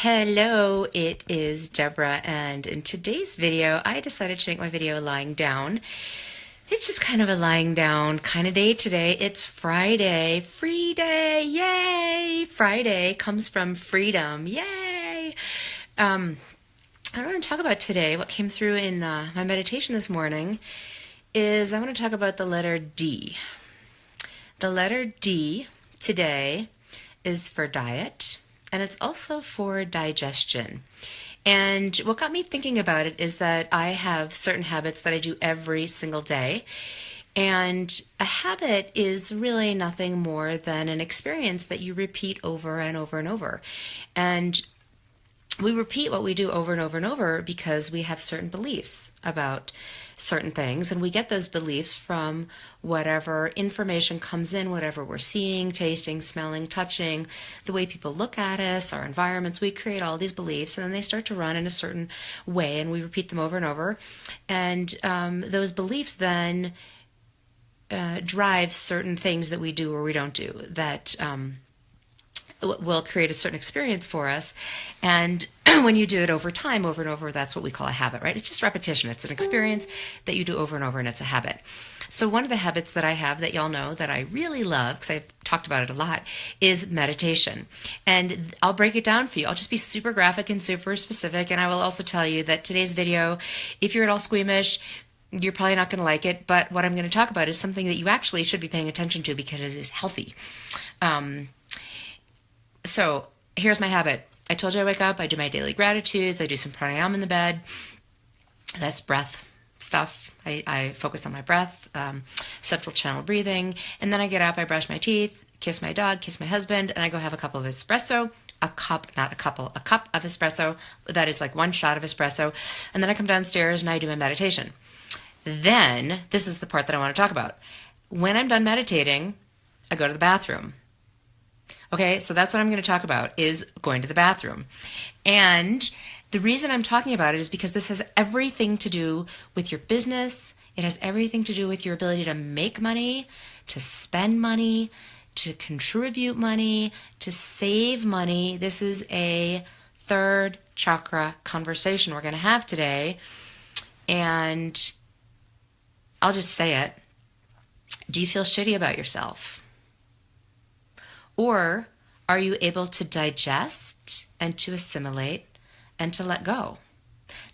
Hello, it is Deborah, and in today's video, I decided to make my video lying down. It's just kind of a lying down kind of day today. It's Friday, free day, yay! Friday comes from freedom, yay! I want to talk about today, what came through in my meditation this morning, is I want to talk about the letter D. The letter D today is for diet, and it's also for digestion. And what got me thinking about it is that I have certain habits that I do every single day. And a habit is really nothing more than an experience that you repeat over and over and over. And we repeat what we do over and over and over because we have certain beliefs about certain things, and we get those beliefs from whatever information comes in, whatever we're seeing, tasting, smelling, touching, the way people look at us, our environments. We create all these beliefs, and then they start to run in a certain way, and we repeat them over and over. And those beliefs then drive certain things that we do or we don't do that will create a certain experience for us. And when you do it over time, over and over, that's what we call a habit, right? It's just repetition. It's an experience that you do over and over, and it's a habit. So one of the habits that I have that y'all know that I really love, because I've talked about it a lot, is meditation. And I'll break it down for you. I'll just be super graphic and super specific. And I will also tell you that today's video, if you're at all squeamish, you're probably not going to like it. But what I'm going to talk about is something that you actually should be paying attention to because it is healthy. So here's my habit. I told you I wake up, I do my daily gratitudes, I do some pranayama in the bed. That's breath stuff. I focus on my breath, central channel breathing, and then I get up, I brush my teeth, kiss my dog, kiss my husband, and I go have a cup of espresso. A cup of espresso. That is like one shot of espresso. And then I come downstairs and I do my meditation. Then, this is the part that I want to talk about. When I'm done meditating, I go to the bathroom. Okay, so that's what I'm going to talk about, is going to the bathroom. And the reason I'm talking about it is because this has everything to do with your business. It has everything to do with your ability to make money, to spend money, to contribute money, to save money. This is a third chakra conversation we're going to have today. And I'll just say it. Do you feel shitty about yourself? Or are you able to digest and to assimilate and to let go?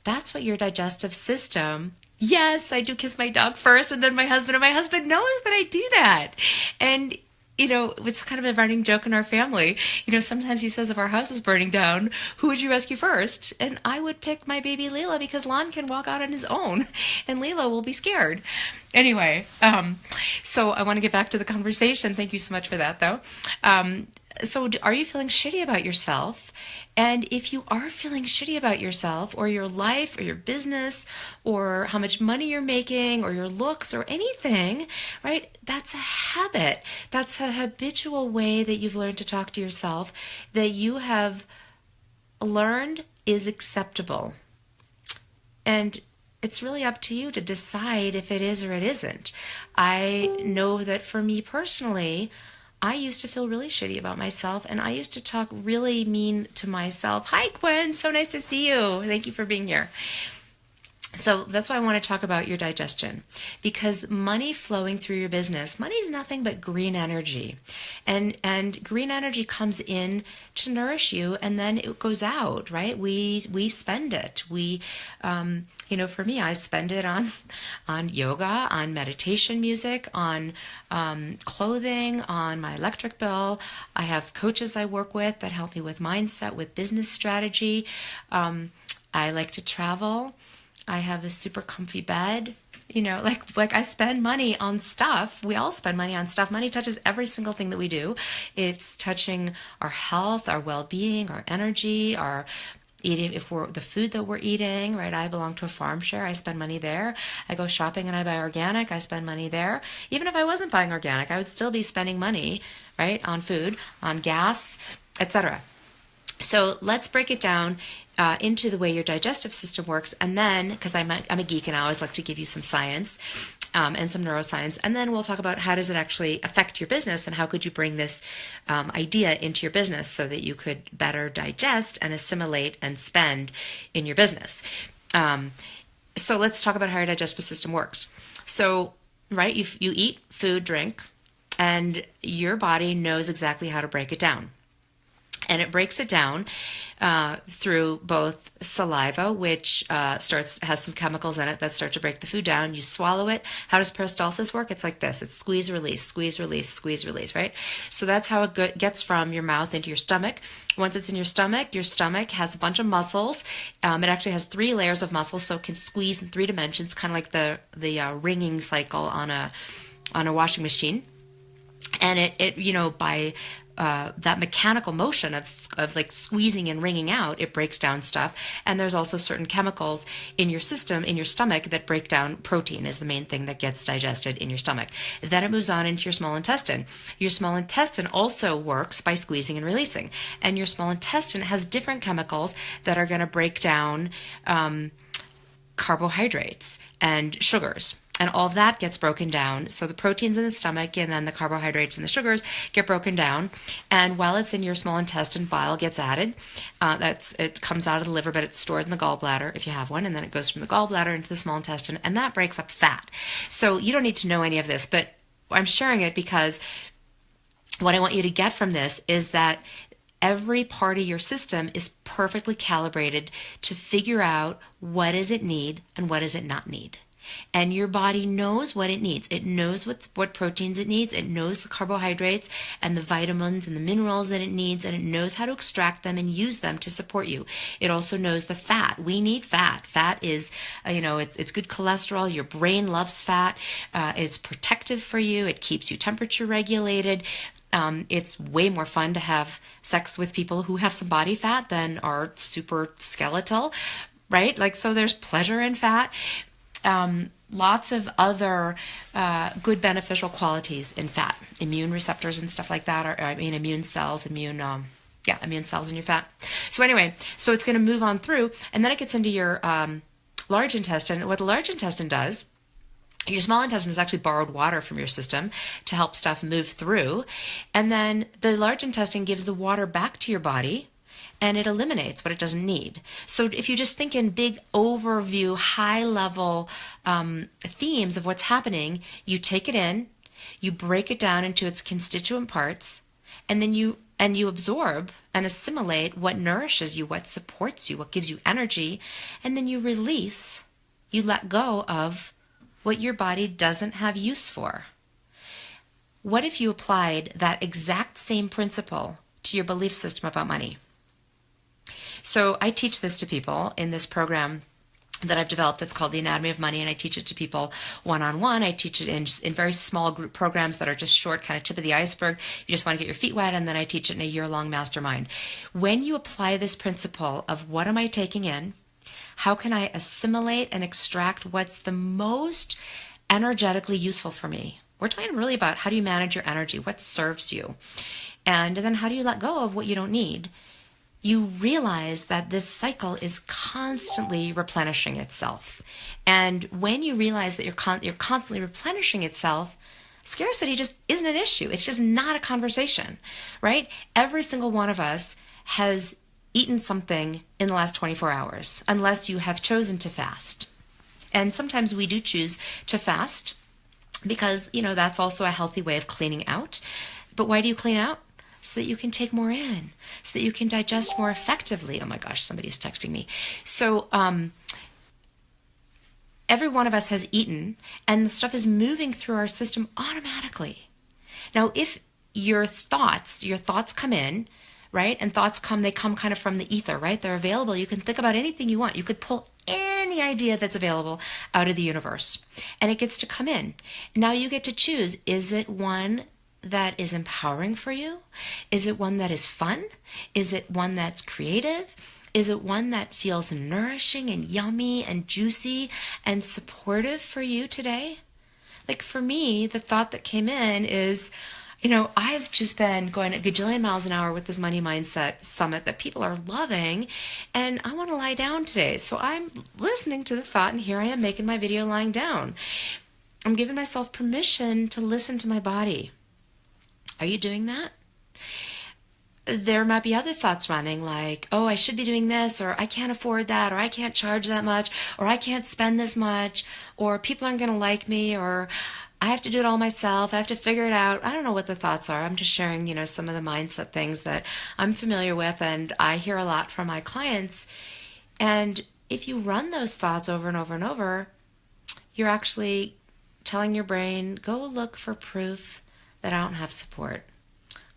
That's what your digestive system, yes, I do kiss my dog first and then my husband, and my husband knows that I do that. And it's kind of a running joke in our family. Sometimes he says if our house is burning down, who would you rescue first? And I would pick my baby Leela because Lon can walk out on his own and Leela will be scared. Anyway, so I want to get back to the conversation. Thank you so much for that, though. So are you feeling shitty about yourself? And if you are feeling shitty about yourself or your life or your business or how much money you're making or your looks or anything, right? That's a habit. That's a habitual way that you've learned to talk to yourself that you have learned is acceptable. And it's really up to you to decide if it is or it isn't. I know that for me personally, I used to feel really shitty about myself, and I used to talk really mean to myself. Hi, Gwen. So nice to see you. Thank you for being here. So that's why I want to talk about your digestion, because money flowing through your business, money is nothing but green energy, and green energy comes in to nourish you, and then it goes out, right? We spend it. For me, I spend it on yoga, on meditation music, on clothing, on my electric bill. I have coaches I work with that help me with mindset, with business strategy. I like to travel. I have a super comfy bed. Like I spend money on stuff. We all spend money on stuff. Money touches every single thing that we do. It's touching our health, our well-being, our energy, our eating, the food that we're eating, right? I belong to a farm share. I spend money there. I go shopping and I buy organic. I spend money there. Even if I wasn't buying organic, I would still be spending money, right? On food, on gas, etc. So let's break it down into the way your digestive system works. And then, because I'm a geek and I always like to give you some science, and some neuroscience. And then we'll talk about how does it actually affect your business and how could you bring this idea into your business so that you could better digest and assimilate and spend in your business. So let's talk about how your digestive system works. So, right, you eat food, drink, and your body knows exactly how to break it down. And it breaks it down through both saliva, which has some chemicals in it that start to break the food down. You swallow it. How does peristalsis work? It's like this. It's squeeze, release, squeeze, release, squeeze, release, right? So that's how it gets from your mouth into your stomach. Once it's in your stomach has a bunch of muscles. It actually has 3 layers of muscles, so it can squeeze in 3 dimensions, kind of like the ringing cycle on a washing machine. And it by that mechanical motion of like squeezing and wringing out, it breaks down stuff. And there's also certain chemicals in your system, in your stomach, that break down protein is the main thing that gets digested in your stomach. Then it moves on into your small intestine. Your small intestine also works by squeezing and releasing. And your small intestine has different chemicals that are going to break down carbohydrates and sugars. And all of that gets broken down. So the proteins in the stomach and then the carbohydrates and the sugars get broken down. And while it's in your small intestine, bile gets added. It comes out of the liver, but it's stored in the gallbladder if you have one. And then it goes from the gallbladder into the small intestine. And that breaks up fat. So you don't need to know any of this, but I'm sharing it because what I want you to get from this is that every part of your system is perfectly calibrated to figure out what does it need and what does it not need. And your body knows what it needs. It knows what proteins it needs. It knows the carbohydrates and the vitamins and the minerals that it needs, and it knows how to extract them and use them to support you. It also knows the fat. We need fat. Fat is, it's good cholesterol. Your brain loves fat. It's protective for you. It keeps you temperature regulated. It's way more fun to have sex with people who have some body fat than are super skeletal, right? Like, so there's pleasure in fat. Lots of other good beneficial qualities in fat, immune receptors and stuff like that, immune cells, immune cells in your fat. So anyway, so it's going to move on through, and then it gets into your large intestine. What the large intestine does, your small intestine is actually borrowed water from your system to help stuff move through, and then the large intestine gives the water back to your body, and it eliminates what it doesn't need. So if you just think in big overview, high-level themes of what's happening, you take it in, you break it down into its constituent parts, and then you absorb and assimilate what nourishes you, what supports you, what gives you energy, and then you release, you let go of what your body doesn't have use for. What if you applied that exact same principle to your belief system about money? So I teach this to people in this program that I've developed that's called The Anatomy of Money, and I teach it to people one-on-one. I teach it in very small group programs that are just short, kind of tip of the iceberg. You just want to get your feet wet, and then I teach it in a year-long mastermind. When you apply this principle of what am I taking in, how can I assimilate and extract what's the most energetically useful for me? We're talking really about how do you manage your energy, what serves you, and then how do you let go of what you don't need? You realize that this cycle is constantly replenishing itself. And when you realize that you're constantly replenishing itself, scarcity just isn't an issue. It's just not a conversation, right? Every single one of us has eaten something in the last 24 hours, unless you have chosen to fast. And sometimes we do choose to fast because, that's also a healthy way of cleaning out. But why do you clean out? So that you can take more in, so that you can digest more effectively. Oh my gosh, somebody's texting me. So every one of us has eaten, and the stuff is moving through our system automatically. Now, if your thoughts come in, right, and they come kind of from the ether, right? They're available. You can think about anything you want. You could pull any idea that's available out of the universe, and it gets to come in. Now you get to choose, is it one that is empowering for you? Is it one that is fun? Is it one that's creative? Is it one that feels nourishing and yummy and juicy and supportive for you today? Like for me, the thought that came in is, I've just been going a gajillion miles an hour with this Money Mindset Summit that people are loving, and I want to lie down today. So I'm listening to the thought, and here I am making my video lying down. I'm giving myself permission to listen to my body. Are you doing that? There might be other thoughts running like, oh, I should be doing this, or I can't afford that, or I can't charge that much, or I can't spend this much, or people aren't going to like me, or I have to do it all myself. I have to figure it out. I don't know what the thoughts are. I'm just sharing, some of the mindset things that I'm familiar with and I hear a lot from my clients. And if you run those thoughts over and over and over, you're actually telling your brain, go look for proof that I don't have support.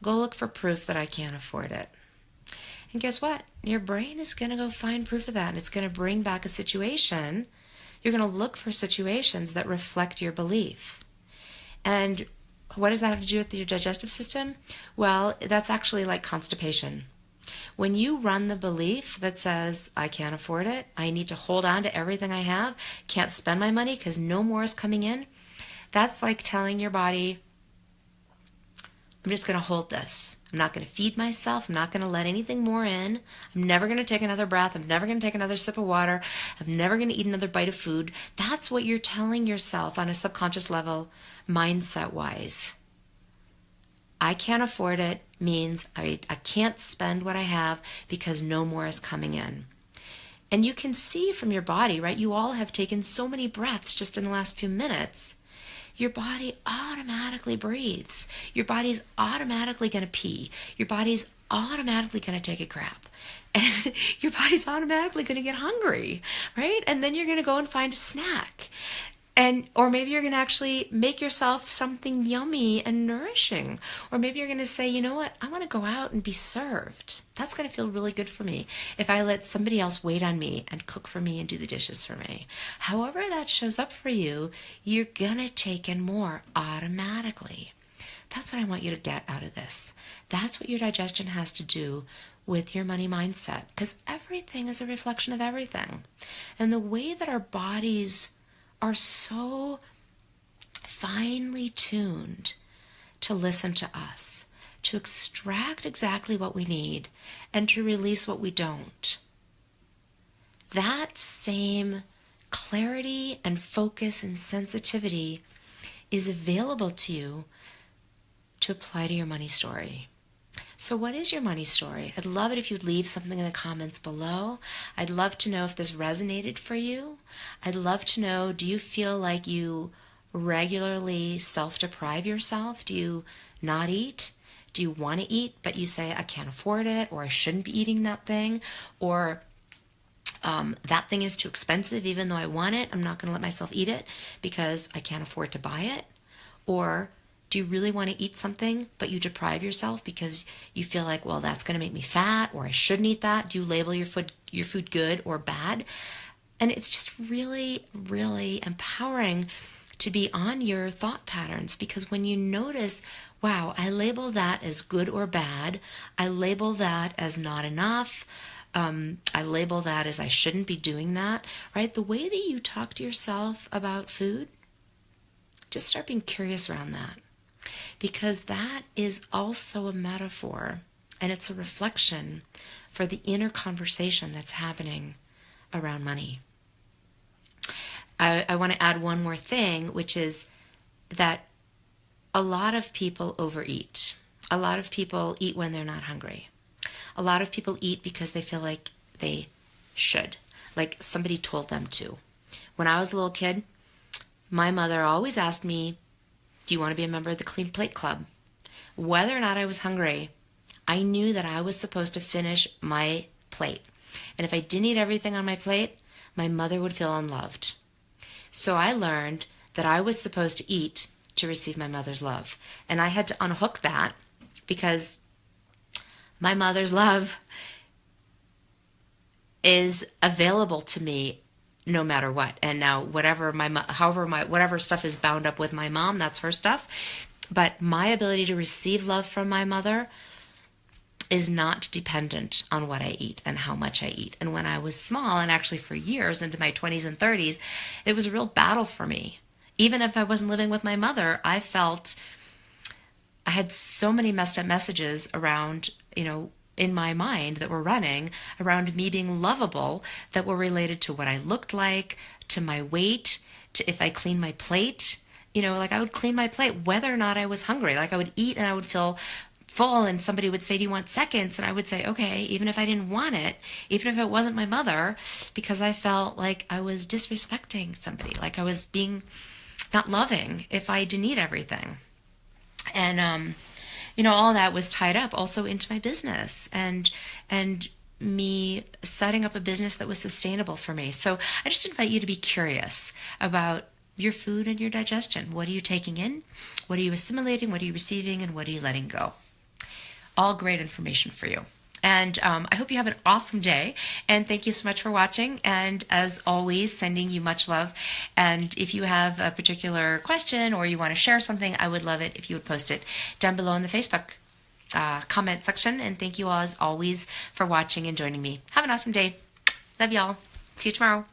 Go look for proof that I can't afford it. And guess what? Your brain is going to go find proof of that. And it's going to bring back a situation. You're going to look for situations that reflect your belief. And what does that have to do with your digestive system? Well, that's actually like constipation. When you run the belief that says, I can't afford it, I need to hold on to everything I have, can't spend my money because no more is coming in, that's like telling your body, I'm just going to hold this. I'm not going to feed myself. I'm not going to let anything more in. I'm never going to take another breath. I'm never going to take another sip of water. I'm never going to eat another bite of food. That's what you're telling yourself on a subconscious level, mindset-wise. I can't afford it means I can't spend what I have because no more is coming in. And you can see from your body, right? You all have taken so many breaths just in the last few minutes. Your body automatically breathes. Your body's automatically going to pee. Your body's automatically going to take a crap. And your body's automatically going to get hungry, right? And then you're going to go and find a snack. Or maybe you're going to actually make yourself something yummy and nourishing. Or maybe you're going to say, you know what? I want to go out and be served. That's going to feel really good for me if I let somebody else wait on me and cook for me and do the dishes for me. However that shows up for you, you're going to take in more automatically. That's what I want you to get out of this. That's what your digestion has to do with your money mindset, because everything is a reflection of everything. And the way that our bodies are so finely tuned to listen to us, to extract exactly what we need, and to release what we don't. That same clarity and focus and sensitivity is available to you to apply to your money story. So what is your money story? I'd love it if you'd leave something in the comments below. I'd love to know if this resonated for you. I'd love to know, do you feel like you regularly self-deprive yourself? Do you not eat? Do you want to eat, but you say, I can't afford it, or I shouldn't be eating that thing, or that thing is too expensive, even though I want it, I'm not going to let myself eat it because I can't afford to buy it? Or do you really want to eat something, but you deprive yourself because you feel like, well, that's going to make me fat, or I shouldn't eat that? Do you label your food good or bad? And it's just really, really empowering to be on your thought patterns, because when you notice, wow, I label that as good or bad, I label that as not enough, I label that as I shouldn't be doing that, right? The way that you talk to yourself about food, just start being curious around that. Because that is also a metaphor, and it's a reflection for the inner conversation that's happening around money. I want to add one more thing, which is that a lot of people overeat. A lot of people eat when they're not hungry. A lot of people eat because they feel like they should, like somebody told them to. When I was a little kid, my mother always asked me, do you want to be a member of the Clean Plate Club? Whether or not I was hungry, I knew that I was supposed to finish my plate. And if I didn't eat everything on my plate, my mother would feel unloved. So I learned that I was supposed to eat to receive my mother's love. And I had to unhook that, because my mother's love is available to me no matter what. And now whatever stuff is bound up with my mom, that's her stuff. But my ability to receive love from my mother is not dependent on what I eat and how much I eat. And when I was small, and actually for years into my 20s and 30s, it was a real battle for me. Even if I wasn't living with my mother, I felt I had so many messed up messages around, in my mind that were running around me being lovable, that were related to what I looked like, to my weight, to if I cleaned my plate, Like I would clean my plate whether or not I was hungry. Like I would eat and I would feel full, and somebody would say, "Do you want seconds?" And I would say, "Okay," even if I didn't want it, even if it wasn't my mother, because I felt like I was disrespecting somebody, like I was being not loving if I didn't eat everything. And all that was tied up also into my business, and me setting up a business that was sustainable for me. So I just invite you to be curious about your food and your digestion. What are you taking in? What are you assimilating? What are you receiving? And what are you letting go? All great information for you. And I hope you have an awesome day. And thank you so much for watching. And as always, sending you much love. And if you have a particular question or you want to share something, I would love it if you would post it down below in the Facebook comment section. And thank you all, as always, for watching and joining me. Have an awesome day. Love y'all. See you tomorrow.